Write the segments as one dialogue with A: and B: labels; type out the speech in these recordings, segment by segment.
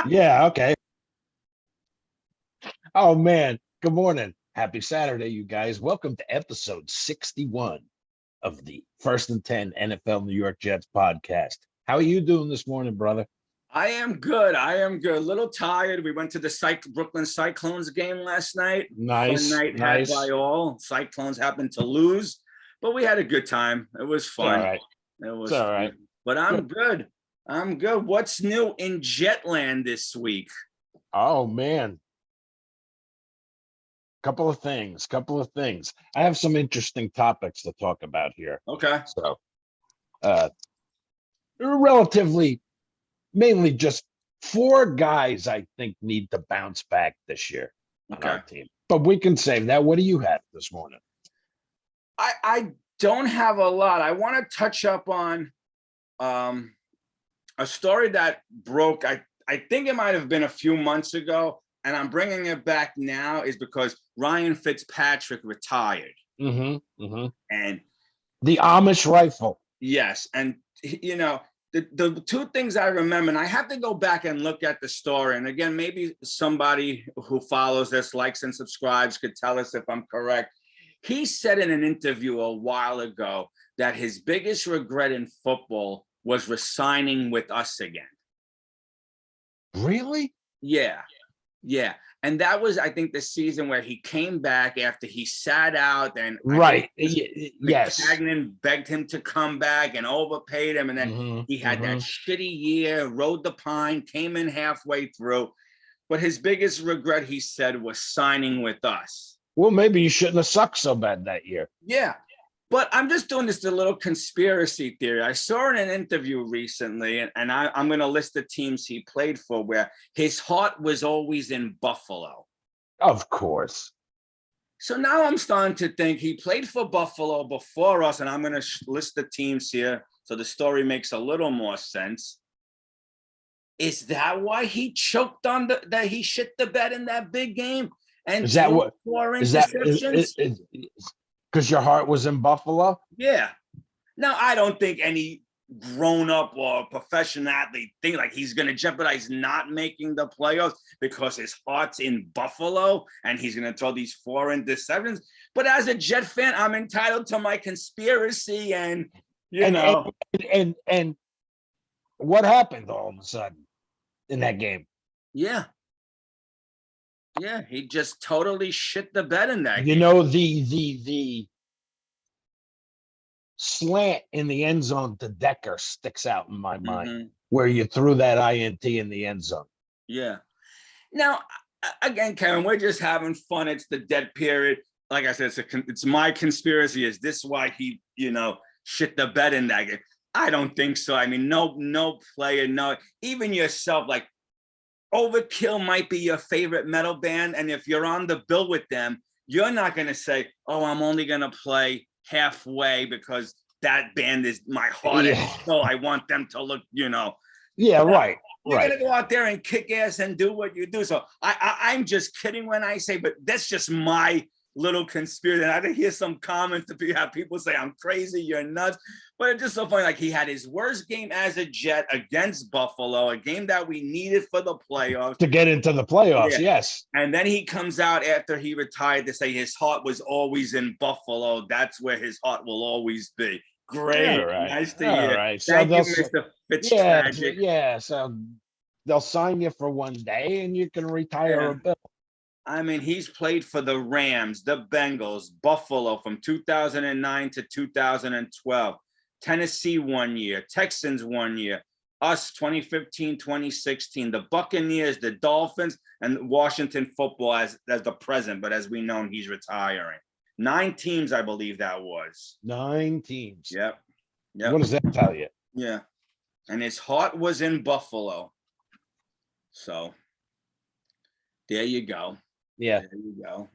A: Yeah, okay. Oh man, good morning. Happy Saturday, you guys. Welcome to episode 61 of the First and 10 NFL New York Jets podcast. How are you doing this morning, brother?
B: I am good. A little tired. We went to the Brooklyn Cyclones game last night. Fun
A: Nice,
B: night had
A: nice.
B: by all. Cyclones happened to lose, but we had a good time. It was
A: It's all
B: fun.
A: right.
B: It was
A: It's all
B: fun.
A: right.
B: But I'm good. I'm good. What's new in Jetland this week?
A: Oh man. Couple of things. I have some interesting topics to talk about here.
B: Okay.
A: So uh relatively mainly just four guys I think need to bounce back this year on our team. But we can save that. What do you have this morning?
B: I don't have a lot. I want to touch up on a story that broke. I think it might have been a few months ago, and I'm bringing it back now is because Ryan Fitzpatrick retired. And
A: the Amish rifle.
B: Yes. And, the two things I remember, and I have to go back and look at the story. And again, maybe somebody who follows this, likes and subscribes, could tell us if I'm correct. He said in an interview a while ago that his biggest regret in football was resigning with us again.
A: Really?
B: Yeah. And that was, I think, the season where he came back after he sat out, and
A: right.
B: Yes, Magnan begged him to come back and overpaid him, and then he had that shitty year, rode the pine, came in halfway through. But his biggest regret, he said, was signing with us.
A: Well, maybe you shouldn't have sucked so bad that year.
B: Yeah. But I'm just doing this a little conspiracy theory. I saw in an interview recently, and I'm going to list the teams he played for, where his heart was always in Buffalo.
A: Of course.
B: So now I'm starting to think he played for Buffalo before us, and I'm going to list the teams here so the story makes a little more sense. Is that why he choked on that he shit the bed in that big game? And
A: is that what?
B: Is that
A: because your heart was in Buffalo?
B: Yeah. Now, I don't think any grown-up or professional athlete think like he's going to jeopardize not making the playoffs because his heart's in Buffalo and he's going to throw these 4 interceptions. But as a Jet fan, I'm entitled to my conspiracy, and
A: and what happened all of a sudden in that game?
B: Yeah, he just totally shit the bed in that
A: game. The slant in the end zone to Decker sticks out in my mind, where you threw that INT in the end zone.
B: Yeah. Now, again, Kevin, we're just having fun. It's the dead period. Like I said, it's my conspiracy. Is this why he, shit the bed in that game? I don't think so. I mean, no player, even yourself, like, Overkill might be your favorite metal band, and if you're on the bill with them, you're not going to say, oh, I'm only going to play halfway because that band is my heart and soul. I want them to look,
A: Yeah, right.
B: You're going to go out there and kick ass and do what you do. So I'm just kidding when I say, but that's just my little conspiracy. And I did hear some comments to have people say, I'm crazy, you're nuts. But it's just so funny. Like, he had his worst game as a Jet against Buffalo, a game that we needed for the playoffs.
A: To get into the playoffs, yes.
B: And then he comes out after he retired to say his heart was always in Buffalo. That's where his heart will always be. Great.
A: Right.
B: Nice to hear.
A: Right. So
B: Thank you, Mr. Fitzpatrick.
A: Yeah, so they'll sign you for one day and you can retire a bill.
B: I mean, he's played for the Rams, the Bengals, Buffalo from 2009 to 2012, Tennessee 1 year, Texans 1 year, us 2015, 2016, the Buccaneers, the Dolphins, and Washington football as the present. But as we know, he's retiring. 9 teams, I believe that was.
A: 9 teams.
B: Yep.
A: What does that tell you?
B: Yeah. And his heart was in Buffalo. So there you go.
A: Yeah.
B: There you go.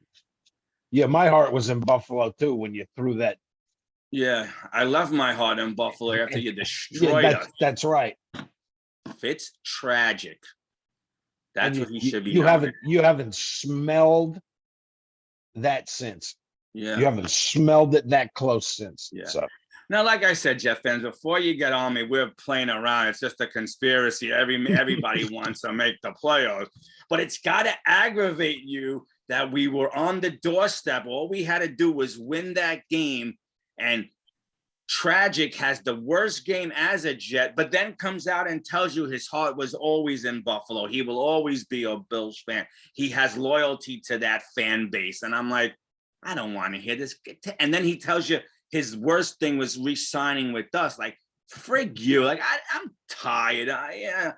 A: Yeah, my heart was in Buffalo too when you threw that.
B: Yeah, I left my heart in Buffalo after you destroyed us.
A: That's right.
B: Fitz tragic. That's what he should be.
A: You haven't smelled that since.
B: Yeah.
A: You haven't smelled it that close since.
B: Yeah.
A: So
B: Now, like I said, Jet fans, before you get on me, we're playing around. It's just a conspiracy. Everybody wants to make the playoffs, but it's got to aggravate you that we were on the doorstep. All we had to do was win that game, and Tragic has the worst game as a Jet, but then comes out and tells you his heart was always in Buffalo. He will always be a Bills fan. He has loyalty to that fan base. And I'm like, I don't want to hear this. And then he tells you his worst thing was re-signing with us. Like, frig you. Like, I'm tired.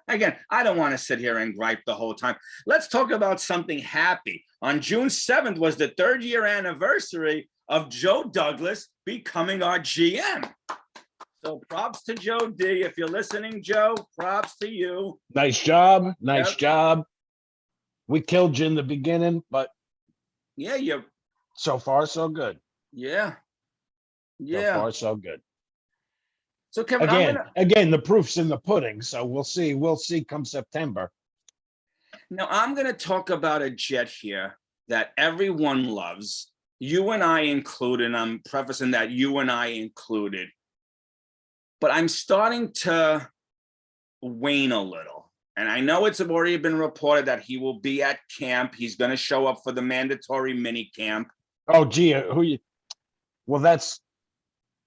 B: Again, I don't want to sit here and gripe the whole time. Let's talk about something happy. On June 7th was the 3rd-year anniversary of Joe Douglas becoming our GM. So props to Joe D. If you're listening, Joe, props to you.
A: Nice job. Nice job. We killed you in the beginning, but
B: yeah,
A: so far so good.
B: Yeah.
A: So far so good.
B: So Kevin,
A: again, the proof's in the pudding. So we'll see. We'll see come September.
B: Now I'm going to talk about a Jet here that everyone loves. You and I included, and I'm prefacing that you and I included, but I'm starting to wane a little. And I know it's already been reported that he will be at camp. He's going to show up for the mandatory mini camp.
A: Oh, gee, well,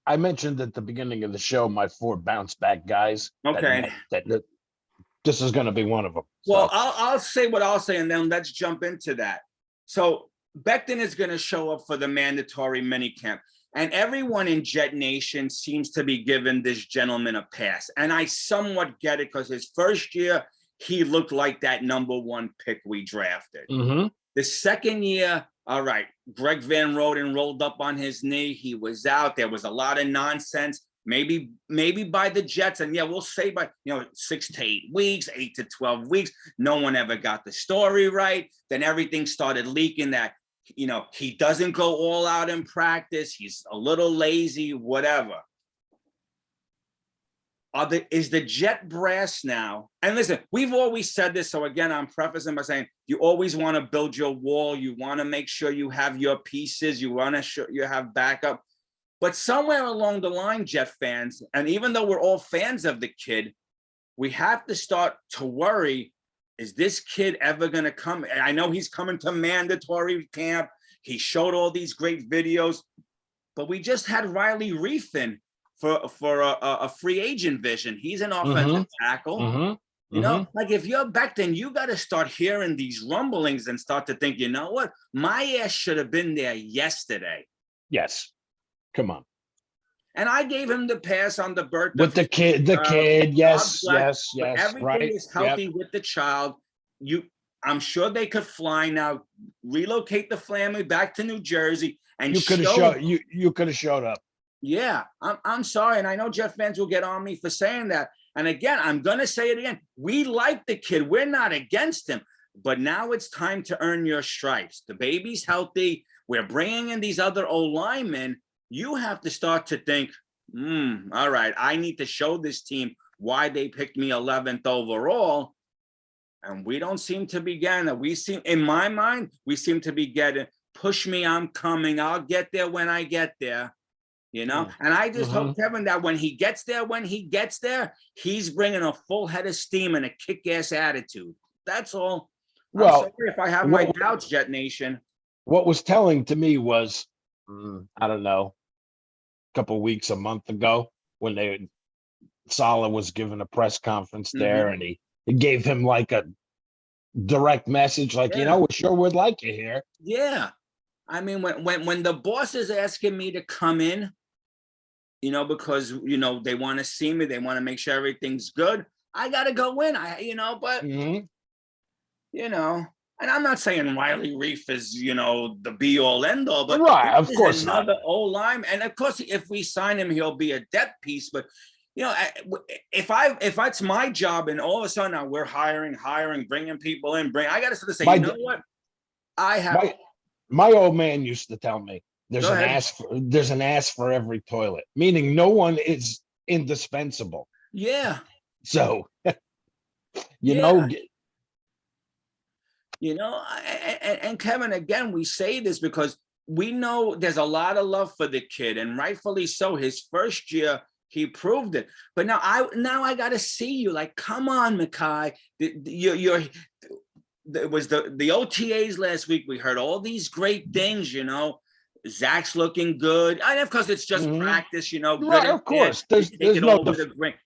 A: I mentioned at the beginning of the show, my 4 bounce back guys.
B: Okay.
A: That this is going to be one of them.
B: Well, so I'll say what I'll say, and then let's jump into that. So Becton is going to show up for the mandatory mini camp, and everyone in Jet Nation seems to be giving this gentleman a pass. And I somewhat get it because his first year, he looked like that #1 pick we drafted.
A: Mm-hmm.
B: The second year, all right, Greg Van Roden rolled up on his knee. He was out. There was a lot of nonsense. Maybe by the Jets, and yeah, we'll say by 6 to 8 weeks, 8 to 12 weeks. No one ever got the story right. Then everything started leaking that he doesn't go all out in practice. He's a little lazy, whatever. Is the Jet brass now? And listen, we've always said this. So again, I'm prefacing by saying you always want to build your wall. You want to make sure you have your pieces. You want to show you have backup. But somewhere along the line, Jet fans, and even though we're all fans of the kid, we have to start to worry, is this kid ever going to come? And I know he's coming to mandatory camp. He showed all these great videos, but we just had Riley Reef in for a free agent vision. He's an offensive tackle.
A: Mm-hmm.
B: Like if you're back then, you got to start hearing these rumblings and start to think, you know what? My ass should have been there yesterday.
A: Yes. Come on.
B: And I gave him the pass on the birth
A: with the kid. Yes.
B: Everything
A: right.
B: is healthy with the child. I'm sure they could fly now, relocate the family back to New Jersey, and
A: you could have showed up.
B: Yeah, I'm sorry, and I know Jet fans will get on me for saying that. And again, I'm gonna say it again. We like the kid. We're not against him, but now it's time to earn your stripes. The baby's healthy. We're bringing in these other O-linemen. You have to start to think, all right, I need to show this team why they picked me 11th overall. And we don't seem to be getting it. In my mind, we seem to be getting, push me, I'm coming. I'll get there when I get there, And I just hope, Kevin, that when he gets there, he's bringing a full head of steam and a kick-ass attitude. That's all. Well, I'm sorry if I have my doubts, Jet Nation.
A: What was telling to me was, I don't know, a month ago, when Saleh was given a press conference there, and he gave him like a direct message, like, we sure would like you here.
B: Yeah. I mean, when the boss is asking me to come in, because, they want to see me, they want to make sure everything's good, I got to go in, and I'm not saying Riley Reef is, the be all end all, but
A: right, of course
B: another O-line. And of course, if we sign him, he'll be a depth piece. But, if it's my job and all of a sudden now we're hiring, bringing people in, I got to sort of say, what?
A: My old man used to tell me there's an ass for every toilet, meaning no one is indispensable.
B: Yeah.
A: So,
B: and Kevin, again, we say this because we know there's a lot of love for the kid, and rightfully so. His first year, he proved it. But now I got to see you. Like, come on, Mekhi. It was the OTAs last week. We heard all these great things, you know. Zach's looking good. And of course, it's just practice, you know. Good
A: Right, of course. There's no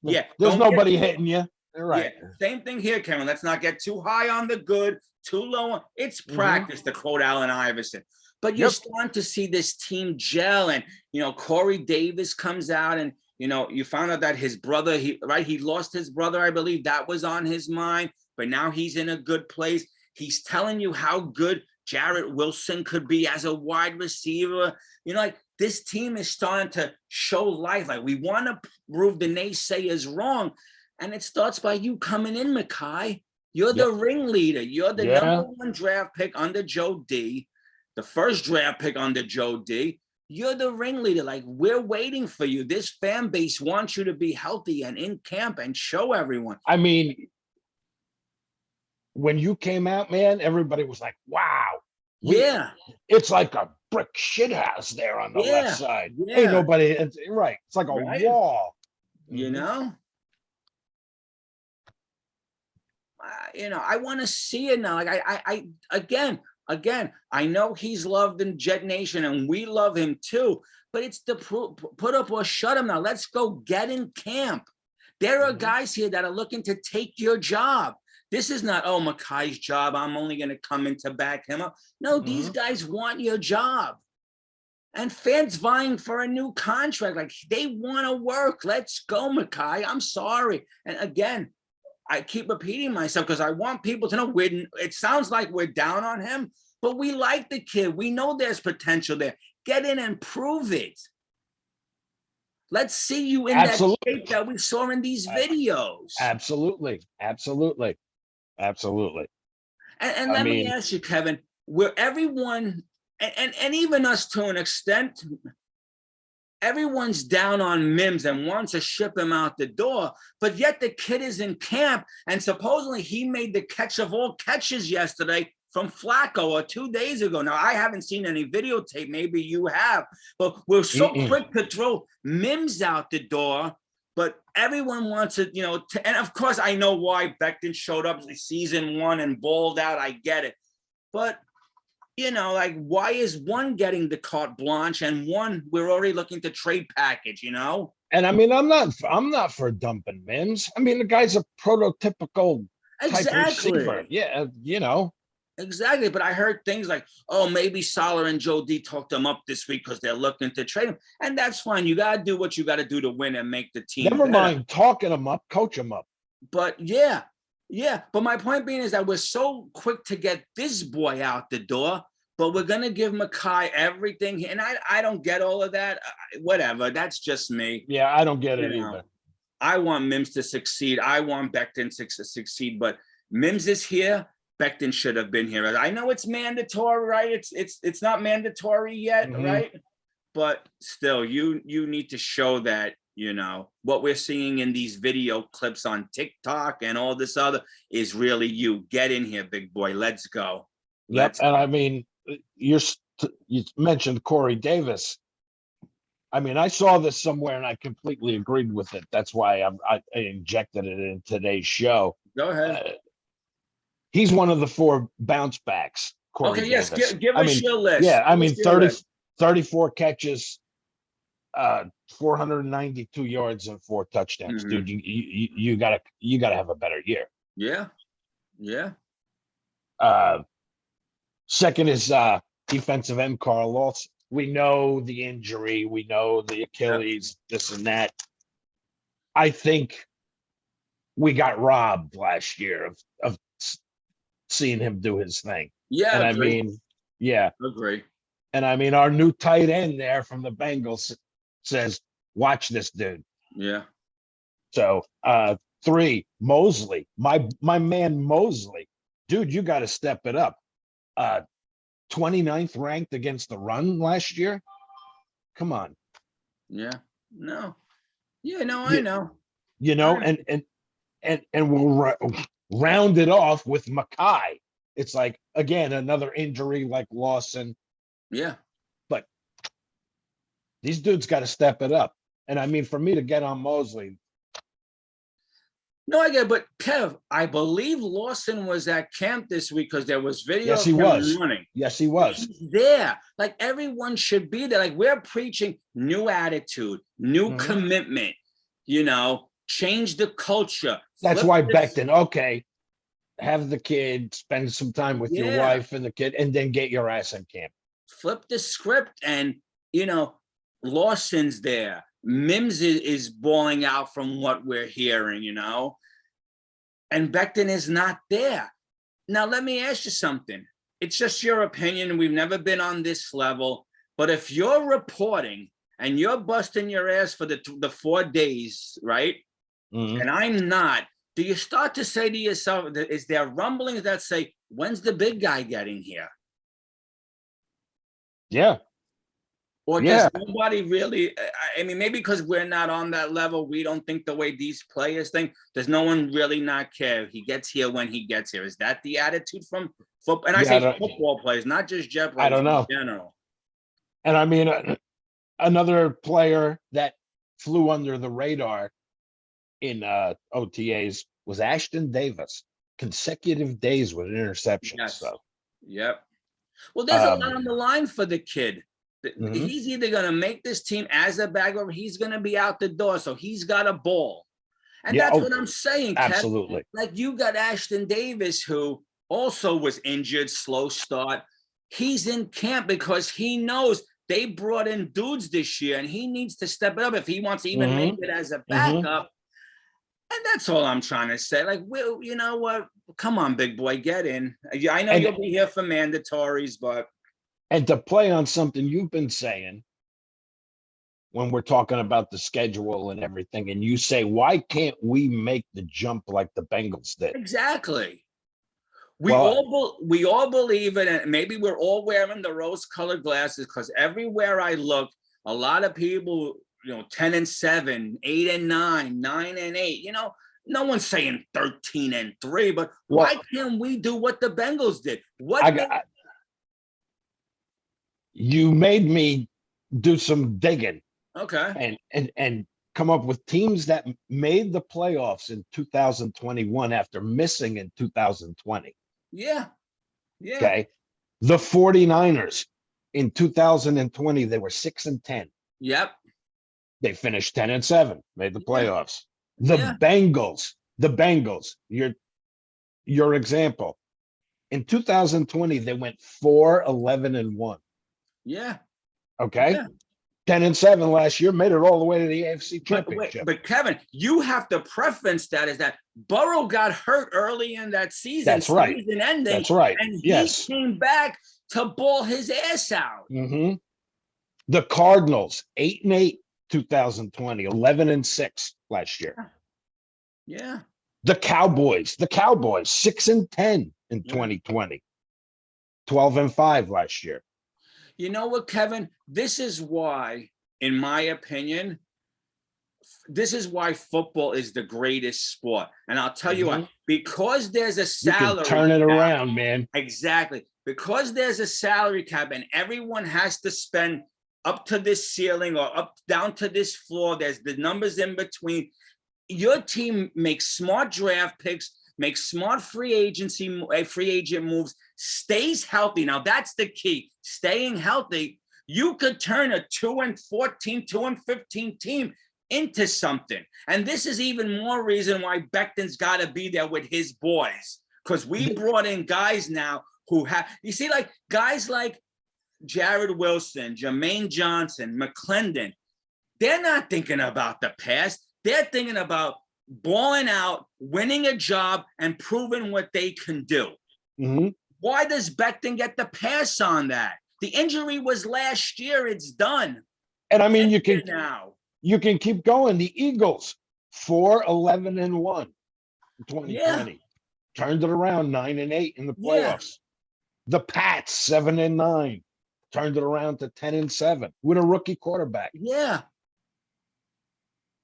B: yeah.
A: There's nobody hitting you. Right.
B: Yeah. Same thing here, Kevin. Let's not get too high on the good, too low. It's practice, to quote Allen Iverson. But you're starting to see this team gel, and you know, Corey Davis comes out, and you know, you found out that his brother, he lost his brother, I believe that was on his mind, but now he's in a good place. He's telling you how good Jarrett Wilson could be as a wide receiver. You know, like this team is starting to show life. Like, we want to prove the naysayers wrong. And it starts by you coming in, Mekhi. You're the ringleader. You're the number one draft pick under Joe D, the first draft pick under Joe D. You're the ringleader. Like, we're waiting for you. This fan base wants you to be healthy and in camp and show everyone.
A: I mean, when you came out, man, everybody was like, wow. It's like a brick shit house there on the left side. Ain't nobody, it's like a wall.
B: You know? You know, I want to see it now. Like, I again, I know he's loved in Jet Nation, and we love him too, but it's the put up or shut him now. Let's go get in camp. There are guys here that are looking to take your job. This is not, oh, Mekhi's job, I'm only going to come in to back him up. No, these guys want your job. And fans vying for a new contract. Like, they want to work. Let's go, Mekhi. I'm sorry. And again, I keep repeating myself because I want people to know it sounds like we're down on him, but we like the kid. We know there's potential there. Get in and prove it. Let's see you in that shape that we saw in these videos.
A: Absolutely.
B: And let me ask you, Kevin, where everyone, and even us to an extent, everyone's down on Mims and wants to ship him out the door, but yet the kid is in camp, and supposedly he made the catch of all catches yesterday from Flacco or 2 days ago. Now, I haven't seen any videotape. Maybe you have, but we're so quick to throw Mims out the door, but everyone wants it, you know, and of course, I know why Becton showed up in season 1 and balled out. I get it. But, you know, like, why is one getting the carte blanche and one we're already looking to trade package, you know?
A: And I mean, I'm not for dumping Mims. I mean, the guy's a prototypical type receiver. Yeah, you know.
B: Exactly. But I heard things like, oh, maybe Salah and Joe D talked him up this week because they're looking to trade him. And that's fine. You got to do what you got to do to win and make the team
A: Never mind talking him up, coach him up.
B: But yeah. But my point being is that we're so quick to get this boy out the door, but we're going to give Mekhi everything. And I don't get all of that. Whatever. That's just me.
A: Yeah, I don't get it either.
B: I want Mims to succeed. I want Becton to succeed. But Mims is here. Becton should have been here. I know it's mandatory, right? It's not mandatory yet, right? But still, you need to show that, you know, what we're seeing in these video clips on TikTok and all this other is really you. Get in here, big boy. Let's go.
A: And I mean, you mentioned Corey Davis. I mean, I saw this somewhere and I completely agreed with it. That's why I injected it in today's show.
B: Go ahead.
A: He's one of the 4 bounce backs. Corey Davis.
B: Give us your list.
A: Yeah, I mean, 34 catches, 492 yards and 4 touchdowns. Dude, you gotta have a better year.
B: Yeah.
A: Second is defensive end Carl Lawson. We know the injury, we know the Achilles, this and that. I think we got robbed last year of seeing him do his thing.
B: Yeah,
A: and I mean,
B: agree.
A: And I mean, our new tight end there from the Bengals says, "Watch this dude."
B: Yeah.
A: So, 3, Mosley, my man Mosley, dude, you got to step it up. 29th ranked against the run last year. Come on.
B: Yeah. No. Yeah. No. I know.
A: You know, and we'll round it off with Mekhi. It's like, again, another injury like Lawson.
B: Yeah.
A: These dudes got to step it up. And I mean, for me to get on Mosley,
B: No, I get it, but Kev, I believe Lawson was at camp this week because there was video
A: yes,
B: of
A: he
B: him
A: was.
B: running.
A: Yes, he was.
B: He's there. Like everyone should be there. Like we're preaching new attitude, new commitment, change the culture.
A: That's
B: Flip
A: why
B: this-
A: Becton, okay, have the kid, spend some time with your
B: Yeah.
A: wife and the kid, and then get your ass in camp.
B: Flip the script, and Lawson's there. Mims is balling out from what we're hearing, and Becton is not there. Now, let me ask you something. It's just your opinion. We've never been on this level. But if you're reporting and you're busting your ass for the 4 days, right? And I'm not, do you start to say to yourself, is there rumblings that say, when's the big guy getting here?
A: Yeah.
B: Or does nobody really, I mean, maybe because we're not on that level, we don't think the way these players think. Does no one really not care? He gets here when he gets here. Is that the attitude from football? And I say football players, not just jet players.
A: I don't know.
B: In general.
A: And I mean, another player that flew under the radar in OTAs was Ashton Davis. Consecutive days with interceptions.
B: Yes.
A: So,
B: yep. Well, there's a lot on the line for the kid. He's either going to make this team as a bag or he's going to be out the door. So he's got a ball. And that's what I'm saying, Kev.
A: Absolutely.
B: Like you got Ashton Davis, who also was injured, slow start. He's in camp because he knows they brought in dudes this year and he needs to step it up if he wants to even make it as a backup. And that's all I'm trying to say. Like, well, you know what? Come on, big boy, get in. I know you'll be here for mandatories, but.
A: And to play on something you've been saying when we're talking about the schedule and everything, and you say, why can't we make the jump like the Bengals did?
B: Exactly. We all believe it, and maybe we're all wearing the rose-colored glasses because everywhere I look, a lot of people, 10-7, 8-9, 9-8. No one's saying 13-3, but why can't we do what the Bengals did?
A: You made me do some digging.
B: Okay.
A: And come up with teams that made the playoffs in 2021 after missing in 2020.
B: Yeah.
A: Okay. The 49ers in 2020, they were 6-10.
B: Yep.
A: They finished 10-7, made the playoffs. The Bengals, your example. In 2020, they went 4-11-1.
B: Yeah.
A: Okay. 10-7 last year, made it all the way to the AFC Championship.
B: But Kevin, you have to preference that is that Burrow got hurt early in that season.
A: That's right.
B: Season ending.
A: That's right.
B: And he came back to ball his ass out.
A: The Cardinals, 8-8, 2020, 11-6 last year.
B: Yeah.
A: The Cowboys, 6-10 in 2020, 12-5 last year.
B: You know what, Kevin? This is why, in my opinion, this is why football is the greatest sport. And I'll tell you what, because there's a salary
A: you can turn it around, man.
B: Exactly. Because there's a salary cap and everyone has to spend up to this ceiling or up down to this floor. There's the numbers in between. Your team makes smart draft picks, makes smart free agent moves, stays healthy. Now that's the key. Staying healthy. You could turn a 2-14, 2-15 team into something. And this is even more reason why Becton's got to be there with his boys. Because we brought in guys now who have, you see, like guys like Jared Wilson, Jermaine Johnson, McClendon, they're not thinking about the past. They're thinking about balling out, winning a job, and proving what they can do. Why does Becton get the pass on that? The injury was last year. It's done.
A: And I mean, you can keep going. The Eagles, 4-11-1 in 2020. Turned it around, 9-8 in the playoffs. The Pats, 7-9. Turned it around to 10-7 with a rookie quarterback. The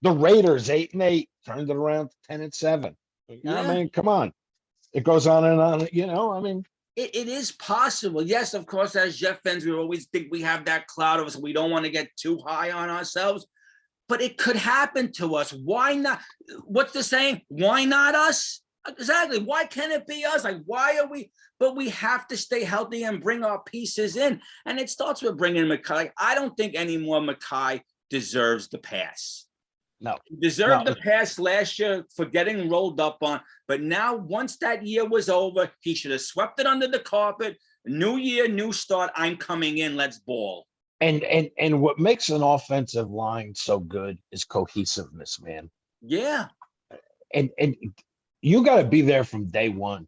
A: Raiders, 8-8, turned it around to 10-7. I mean, come on. It goes on and on, I mean.
B: it is possible. Yes, of course, as Jet fans, we always think we have that cloud of us. We don't want to get too high on ourselves, but it could happen to us. Why not? What's the saying? Why not us? Exactly. Why can't it be us? Like, why are we? But we have to stay healthy and bring our pieces in. And it starts with bringing Mekhi. Like, I don't think anymore Mekhi deserves the pass.
A: No.
B: He deserved the pass last year for getting rolled up on. But now, once that year was over, he should have swept it under the carpet. New year, new start. I'm coming in. Let's ball.
A: And what makes an offensive line so good is cohesiveness, man.
B: Yeah.
A: And you got to be there from day one.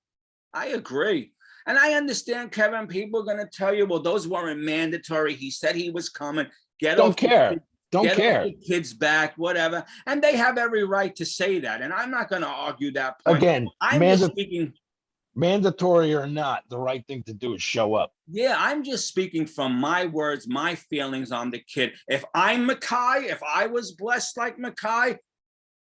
B: I agree. And I understand, Kevin, people are going to tell you, well, those weren't mandatory. He said he was coming.
A: Don't care. Don't care.
B: The kids back, whatever. And they have every right to say that. And I'm not going to argue that point.
A: Again,
B: I'm just speaking.
A: Mandatory or not, the right thing to do is show up.
B: Yeah, I'm just speaking from my words, my feelings on the kid. If I'm Mekhi, if I was blessed like Mekhi,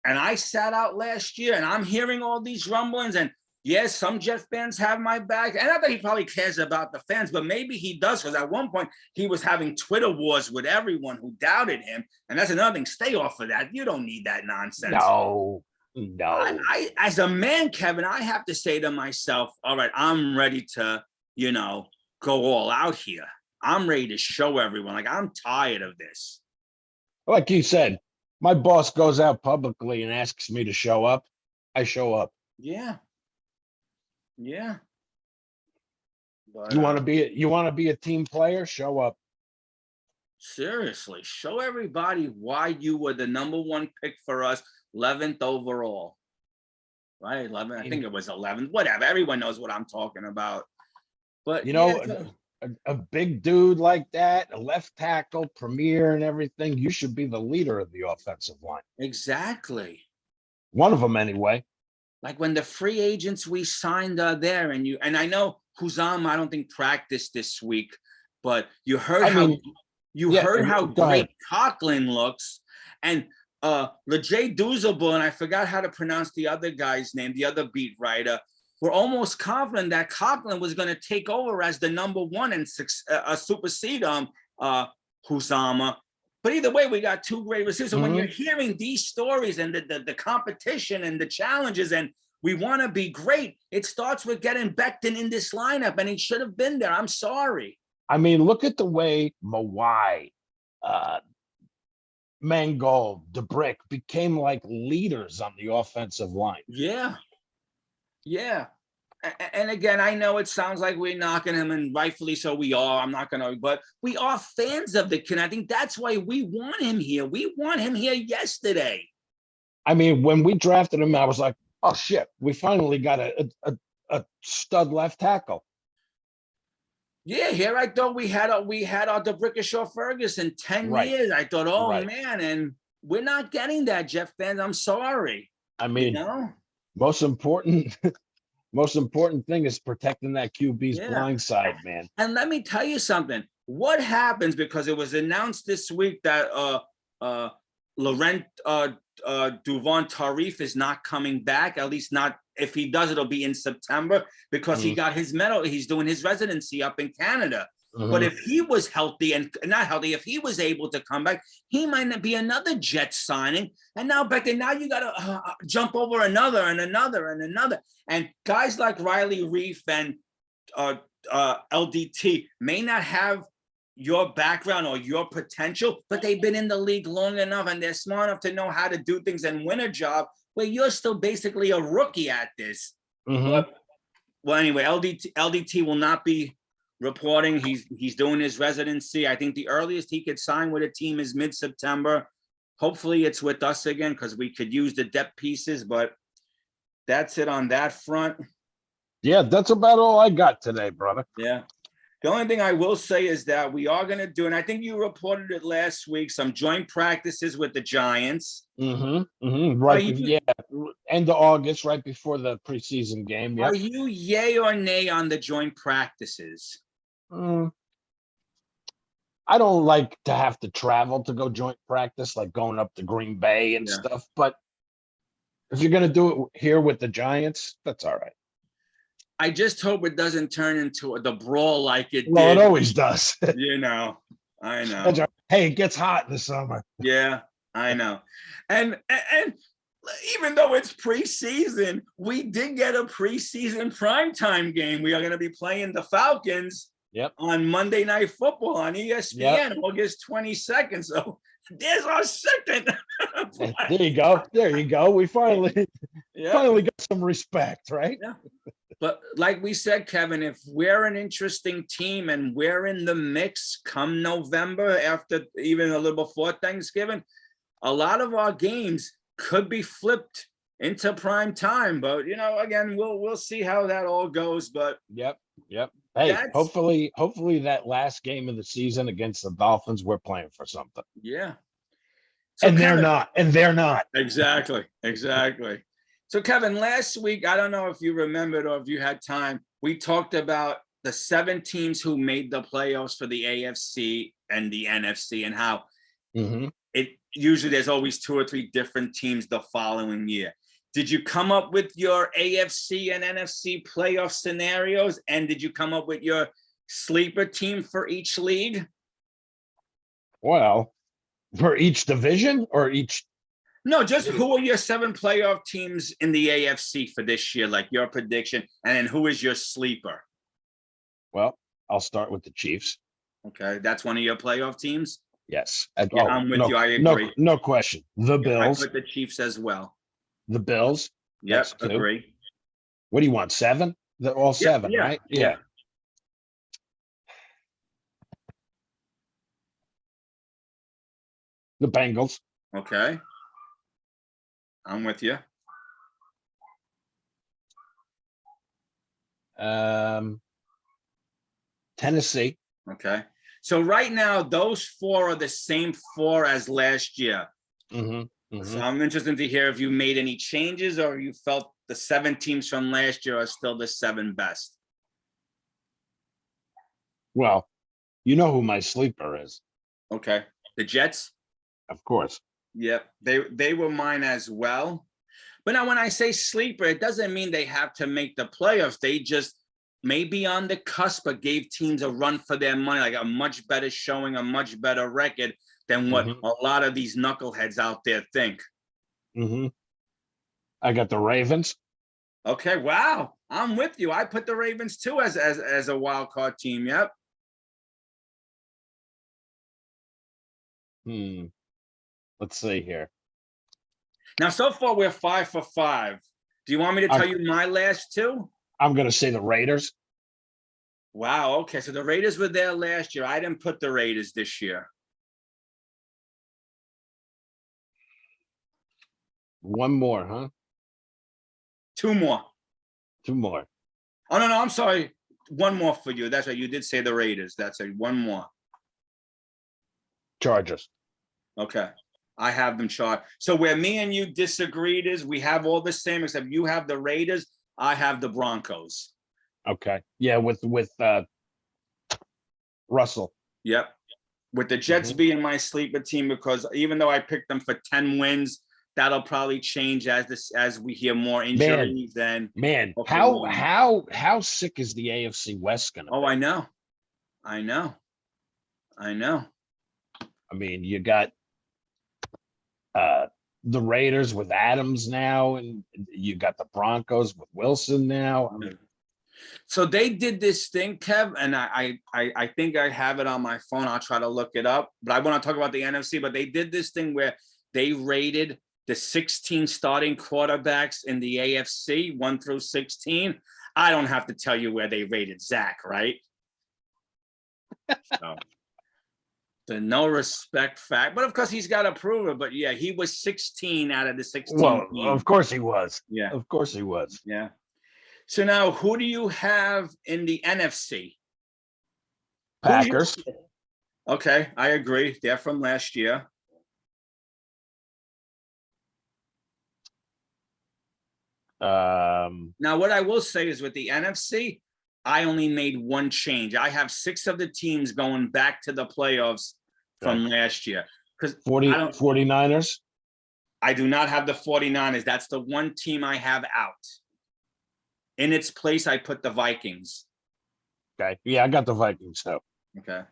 B: and I sat out last year and I'm hearing all these rumblings, and yes, some Jet fans have my back. And I think he probably cares about the fans, but maybe he does, because at one point he was having Twitter wars with everyone who doubted him. And that's another thing. Stay off of that. You don't need that nonsense.
A: No.
B: I as a man, Kevin, I have to say to myself, all right, I'm ready to, go all out here. I'm ready to show everyone. Like, I'm tired of this.
A: Like you said, my boss goes out publicly and asks me to show up. I show up.
B: Yeah. Yeah. But,
A: you want to be a team player? Show up.
B: Seriously, show everybody why you were the number one pick for us, 11th overall. Right? 11. I think it was 11th. Whatever. Everyone knows what I'm talking about. But
A: a big dude like that, a left tackle, premier and everything, you should be the leader of the offensive line.
B: Exactly.
A: One of them anyway.
B: Like when the free agents we signed there, and I know Huzam, I don't think practiced this week, but you heard how great Conklin looks, and Lejay Duzable, and I forgot how to pronounce the other guy's name, the other beat writer. We're almost confident that Conklin was going to take over as the number one and supersede Huzama. But either way, we got two great receivers. So when you're hearing these stories and the competition and the challenges, and we want to be great, it starts with getting Becton in this lineup, and he should have been there. I'm sorry.
A: I mean, look at the way Mawai, Mangold, DeBrick became like leaders on the offensive line.
B: Yeah. Yeah. And again, I know it sounds like we're knocking him, and rightfully so we are. I'm not going to, but we are fans of the kid. I think that's why we want him here. We want him here yesterday.
A: I mean, when we drafted him, I was like, oh, shit, we finally got a stud left tackle.
B: Yeah, here I thought we had our DeBrickashaw Ferguson 10 years. I thought, man, and we're not getting that, Jeff fans. I'm sorry.
A: I mean, most important thing is protecting that QB's blind side, man.
B: And let me tell you something. What happens, because it was announced this week that Laurent Duvon Tarif is not coming back, at least not. If he does, it'll be in September, because he got his medal. He's doing his residency up in Canada. But if he was healthy and not healthy, if he was able to come back, he might not be another Jets signing. And now back then, now you got to jump over another and another and another. And guys like Riley Reef and LDT may not have your background or your potential, but they've been in the league long enough and they're smart enough to know how to do things and win a job where you're still basically a rookie at this. But, well, anyway, LDT will not be reporting. He's doing his residency. I think the earliest he could sign with a team is mid-September. Hopefully it's with us again, because we could use the depth pieces, but that's it on that front.
A: Yeah, that's about all I got today, brother.
B: Yeah. The only thing I will say is that we are going to do, and I think you reported it last week, some joint practices with the Giants.
A: Right. End of August, right before the preseason game. Yep.
B: Are you yay or nay on the joint practices?
A: I don't like to have to travel to go joint practice, like going up to Green Bay and stuff. But if you're going to do it here with the Giants, that's all right.
B: I just hope it doesn't turn into the brawl like it
A: Well,
B: did.
A: it always does.
B: You know, I know.
A: That's right. Hey, it gets hot in the summer.
B: Yeah, I know. And even though it's preseason, we did get a preseason primetime game. We are going to be playing the Falcons on Monday Night Football on ESPN, August 22nd. So there's our second.
A: There you go. There you go. We finally got some respect, right?
B: Yeah. But like we said, Kevin, if we're an interesting team and we're in the mix come November, after even a little before Thanksgiving, a lot of our games could be flipped into prime time. But again, we'll see how that all goes. But
A: yep. Hey, hopefully that last game of the season against the Dolphins, we're playing for something.
B: Yeah. So
A: and
B: Kevin,
A: they're not.
B: Exactly. So Kevin, last week, I don't know if you remembered or if you had time, we talked about the 7 teams who made the playoffs for the AFC and the NFC and how it usually there's always 2 or 3 different teams the following year. Did you come up with your AFC and NFC playoff scenarios? And did you come up with your sleeper team for each league?
A: Well, for each division or each?
B: No, just who are your 7 playoff teams in the AFC for this year, like your prediction, and then who is your sleeper?
A: Well, I'll start with the Chiefs.
B: Okay, that's one of your playoff teams?
A: Yes.
B: I'm with you. I agree.
A: No question. The Bills.
B: I put the Chiefs as well.
A: The Bills.
B: Yes, agree.
A: What do you want, 7? They're all 7, right? Yeah. The Bengals.
B: Okay. I'm with you.
A: Tennessee.
B: Okay. So right now, those 4 are the same 4 as last year. So I'm interested to hear if you made any changes or you felt the 7 teams from last year are still the 7 best.
A: Well, you know who my sleeper is.
B: Okay. The Jets?
A: Of course.
B: Yep. They were mine as well. But now when I say sleeper, it doesn't mean they have to make the playoffs. They just may be on the cusp, but gave teams a run for their money, like a much better showing, a much better record than what a lot of these knuckleheads out there think.
A: I got the Ravens.
B: Okay, wow. I'm with you. I put the Ravens too as a wild card team. Yep.
A: Let's see here.
B: Now, so far we're 5 for 5. Do you want me to tell you my last 2?
A: I'm going to say the Raiders.
B: Wow. Okay, so the Raiders were there last year. I didn't put the Raiders this year.
A: One more, huh?
B: 2 more.
A: 2 more.
B: Oh, no, I'm sorry. 1 more for you. That's right. You did say the Raiders. That's right. 1 more.
A: Chargers.
B: Okay. I have them charged. So where me and you disagreed is we have all the same, except you have the Raiders. I have the Broncos.
A: Okay. Yeah, with Russell.
B: Yep. With the Jets being my sleeper team, because even though I picked them for 10 wins, that'll probably change as we hear more injuries.
A: Man, how sick is the AFC West gonna be?
B: Oh, I know.
A: I mean, you got the Raiders with Adams now, and you got the Broncos with Wilson now. I mean,
B: so they did this thing, Kev, and I think I have it on my phone. I'll try to look it up, but I want to talk about the NFC. But they did this thing where they rated the 16 starting quarterbacks in the AFC 1 through 16. I don't have to tell you where they rated Zach, right? So, the no respect fact, but of course he's got to prove it. But yeah, he was 16 out of the 16.
A: Well, of course he was.
B: Yeah,
A: of course he was.
B: Yeah. So now, who do you have in the NFC?
A: Packers.
B: Okay, I agree. They're from last year. Now, what I will say is with the NFC, I only made 1 change. I have 6 of the teams going back to the playoffs from last year. Because
A: 49ers?
B: I do not have the 49ers. That's the one team I have out. In its place, I put the Vikings.
A: Okay. Yeah, I got the Vikings too.
B: Okay.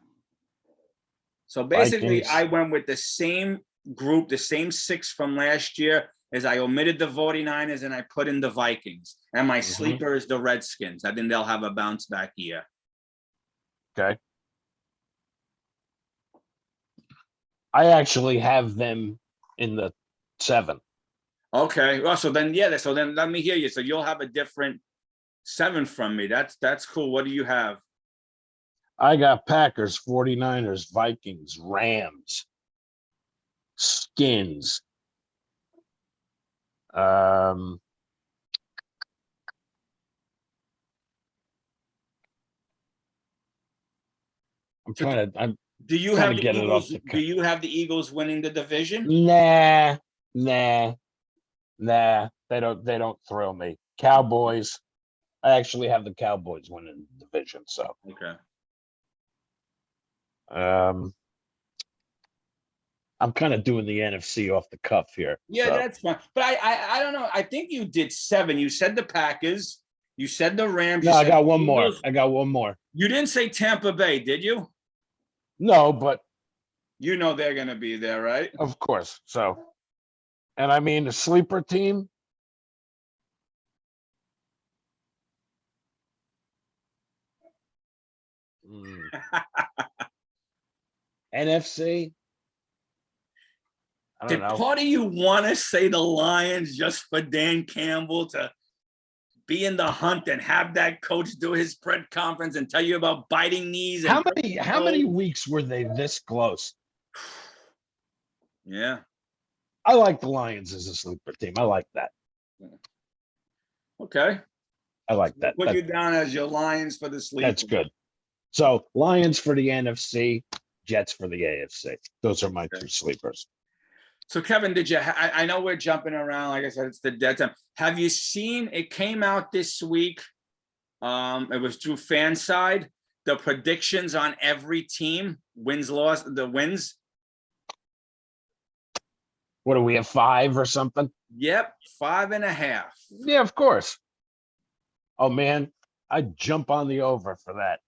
B: So basically,
A: Vikings.
B: I went with the same group, the same 6 from last year, as I omitted the 49ers and I put in the Vikings. And my sleeper is the Redskins. I think they'll have a bounce back year.
A: Okay. I actually have them in the 7.
B: Okay. Well, so then, yeah, so then let me hear you. So you'll have a different 7 from me. That's cool. What do you have?
A: I got Packers, 49ers, Vikings, Rams, Skins. I'm I'm
B: Do you
A: trying
B: have
A: to
B: the
A: get it off
B: Eagles?
A: the
B: Do you have the Eagles winning the division?
A: Nah. They don't thrill me. Cowboys. I actually have the Cowboys winning the division. So
B: Okay.
A: I'm kind of doing the NFC off the cuff here.
B: Yeah,
A: So.
B: that's fine. But I don't know. I think you did 7. You said the Packers. You said the Rams.
A: No,
B: You
A: I
B: said
A: got
B: the
A: one more.
B: Eagles.
A: I got one more.
B: You didn't say Tampa Bay, did you?
A: No, but
B: You know they're going to be there, right?
A: of course. So, and I mean the sleeper team. NFC. I don't
B: Did
A: know.
B: part of you want to say the Lions just for Dan Campbell to be in the hunt and have that coach do his press conference and tell you about biting knees and
A: How many weeks were they this close?
B: Yeah.
A: I like the Lions as a sleeper team. I like that.
B: Okay.
A: I like that.
B: Put you down as your Lions for the sleeper.
A: That's good. So Lions for the NFC, Jets for the AFC. Those are my 2 sleepers.
B: So Kevin, did you? I know we're jumping around. Like I said, it's the dead time. Have you seen? It came out this week. It was through Fanside. The predictions on every team, wins, loss, the wins.
A: What do we have, 5 or something?
B: Yep, 5.5.
A: Yeah, of course. Oh man, I'd jump on the over for that.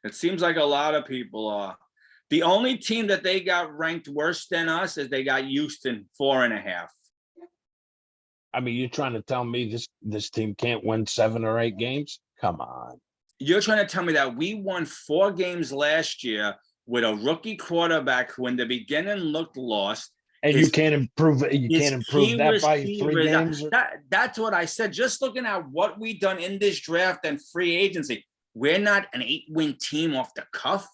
B: It seems like a lot of people are. The only team that they got ranked worse than us is they got Houston 4.5.
A: I mean, you're trying to tell me this team can't win 7 or 8 games? Come on.
B: You're trying to tell me that we won 4 games last year with a rookie quarterback who in the beginning looked lost.
A: And you can't improve it. You can't improve that by 3 games.
B: That's what I said. Just looking at what we've done in this draft and free agency, we're not an 8-win team off the cuff.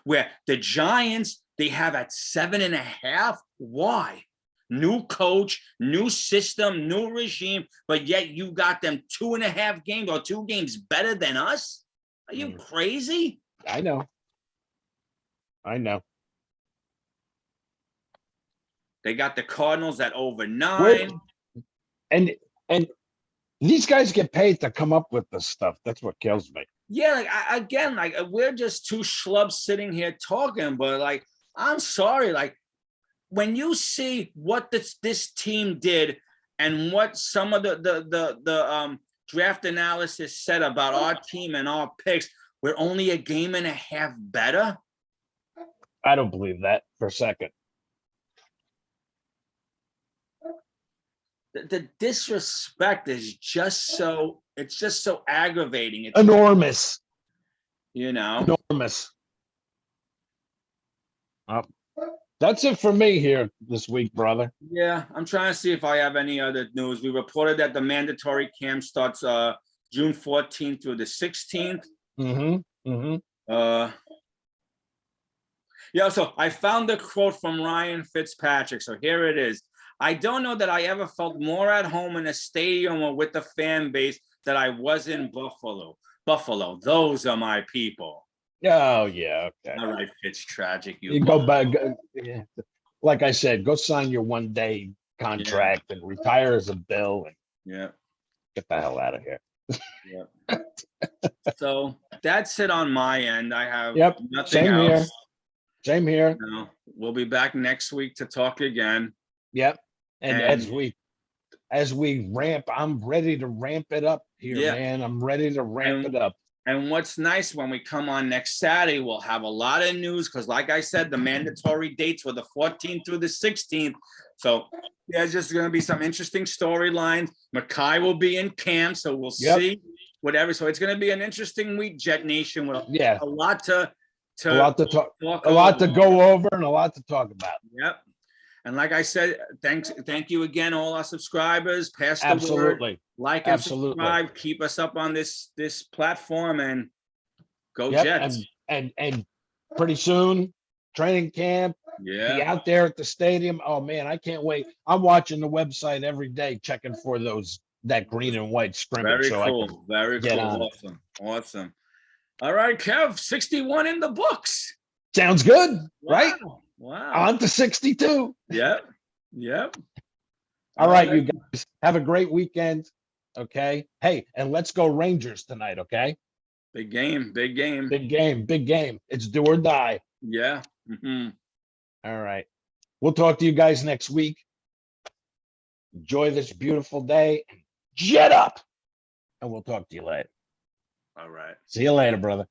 B: Where the Giants, they have at 7.5. Why? New coach, new system, new regime, but yet you got them 2.5 games or 2 games better than us? Are you crazy?
A: I know.
B: They got the Cardinals at over 9.
A: And these guys get paid to come up with this stuff. That's what kills me.
B: Yeah, we're just 2 schlubs sitting here talking, but like, I'm sorry, like when you see what this team did and what some of the draft analysis said about our team and our picks, we're only a game and a half better.
A: I don't believe that for a second.
B: The disrespect is just so aggravating. It's
A: enormous.
B: Enormous.
A: That's it for me here this week, brother.
B: Yeah, I'm trying to see if I have any other news. We reported that the mandatory camp starts June 14th through the 16th. Yeah, so I found the quote from Ryan Fitzpatrick. So here it is. I don't know that I ever felt more at home in a stadium or with the fan base that I was in Buffalo. Buffalo, those are my people.
A: Oh, yeah. Okay.
B: All right, Fitz, tragic.
A: You go back. Yeah. Like I said, go sign your 1-day contract and retire as a Bill. And get the hell out of here.
B: So that's it on my end. I have nothing
A: Same
B: else.
A: Here. Same here.
B: We'll be back next week to talk again.
A: Yep. And as we as we ramp, I'm ready to ramp it up here,
B: Yeah.
A: man. I'm ready to ramp it up.
B: And what's nice, when we come on next Saturday, we'll have a lot of news because, like I said, the mandatory dates were the 14th through the 16th. So there's just going to be some interesting storylines. Mekhi will be in camp, so we'll see whatever. So it's going to be an interesting week, Jet Nation, with
A: Yeah,
B: a lot to
A: a lot to talk,
B: talk
A: a lot to
B: over.
A: go over, and a lot to talk about.
B: Yep. And like I said, thank you again, all our subscribers. Pass the word,
A: Absolutely.
B: like and
A: Absolutely.
B: subscribe. Keep us up on this platform, and go Jets.
A: And pretty soon, training camp, be
B: Yeah.
A: out there at the stadium. Oh man, I can't wait. I'm watching the website every day, checking for that green and white scrimmage.
B: Very
A: so I can
B: cool. Very
A: get
B: cool.
A: on it.
B: Awesome. Awesome. All right, Kev, 61 in the books.
A: Sounds good, right?
B: Wow.
A: On to 62.
B: Yep. Yep.
A: All right, you guys have a great weekend. Okay. Hey, and let's go Rangers tonight. Okay.
B: Big game. Big game.
A: Big game. Big game. It's do or die.
B: Yeah. Mm-hmm.
A: All right. We'll talk to you guys next week. Enjoy this beautiful day. Jet up. And we'll talk to you later.
B: All right.
A: See you later, brother.